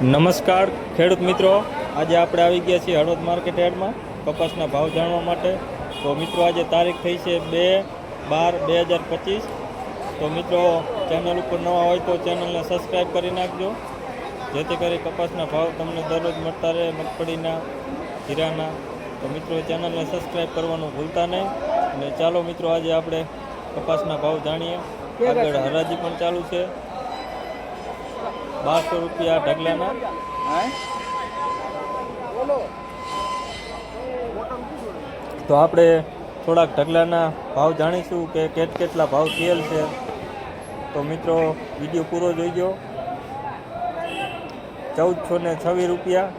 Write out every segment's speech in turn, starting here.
નમસ્કાર ખેડૂત મિત્રો, આજે આપણે આવી ગયા છીએ હળવદ માર્કેટ યાર્ડમાં કપાસના ભાવ જાણવા માટે. તો મિત્રો આજે તારીખ થઈ છે 2/12/2025. તો મિત્રો ચેનલ ઉપર નવા હોય તો ચેનલને સબસ્ક્રાઈબ કરી નાખજો, જેથી કરી કપાસના ભાવ તમને દરરોજ મળતા રહે, મગફળીના, જીરાના. તો મિત્રો ચેનલને સબસ્ક્રાઈબ કરવાનું ભૂલતા નહીં. અને ચાલો મિત્રો આજે આપણે કપાસના ભાવ જાણીએ. આગળ હરાજી પણ ચાલુ છે. 1200 રૂપિયા ઢગલાના. તો આપણે થોડાક ઢગલાના ભાવ જાણીશું કે કેટલા ભાવ થયેલ છે. તો મિત્રો વિડીયો પૂરો જોઈજો. 1426 રૂપિયા,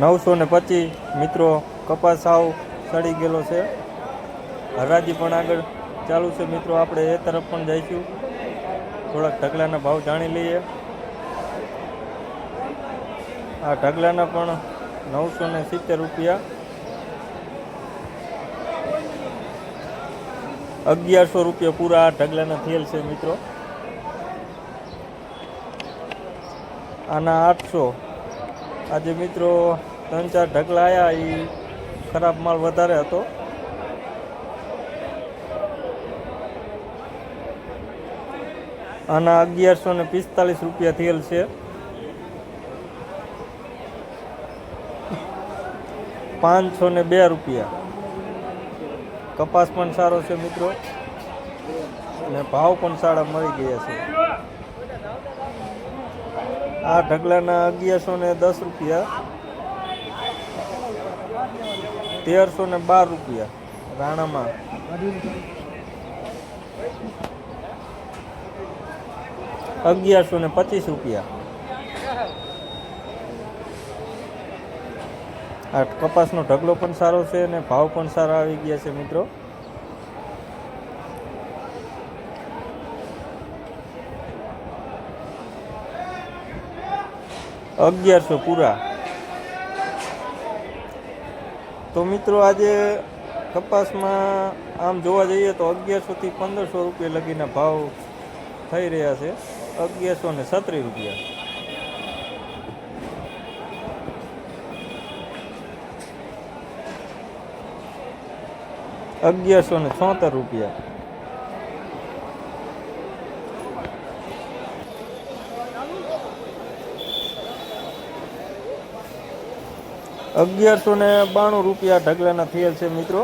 925. મિત્રો કપાસ સાવ સડી ગયેલો છે. હરાજી પણ આગળ ચાલુ છે. મિત્રો આપણે એ તરફ પણ જઈશું, થોડાક ઢગલાના ભાવ જાણી લઈએ. આ ઢગલાના પણ 970 રૂપિયા, 1100 રૂપિયા પૂરા આ ઢગલાના થયેલ છે. મિત્રો આના 800. આજે મિત્રો 3-4 ઢગલા આવ્યા, એ ખરાબ માલ વધારે હતો. આના 1145 રૂપિયા થયેલ છે. 502 રૂપિયા. કપાસ પણ સારો છે મિત્રો, અને ભાવ પણ સારા મળી ગયા છે. આ ઢગલાના 1110 રૂપિયા, 1312 રૂપિયા. રાણામાં 1125 રૂપિયા. આ કપાસનો ઢગલો પણ સારો છે અને ભાવ પણ સારા આવી ગયા છે. મિત્રો 1100 પૂરા. તો મિત્રો આજે કપાસમાં આમ જોવા જઈએ તો 1100 થી 1500 રૂપિયા લગીના ભાવ થઈ રહ્યા છે. 1136 રૂપિયા. ₹1176. 1192 રૂપિયા ઢગલાના થયેલ છે. મિત્રો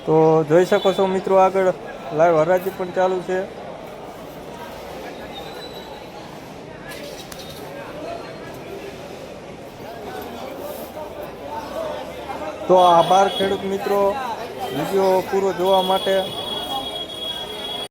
તો જોઈ શકો છો મિત્રો, આગળ લાઈવ હરાજી પણ ચાલુ છે. તો આભાર ખેડૂત મિત્રો, વિડીયો પૂરો જોવા માટે.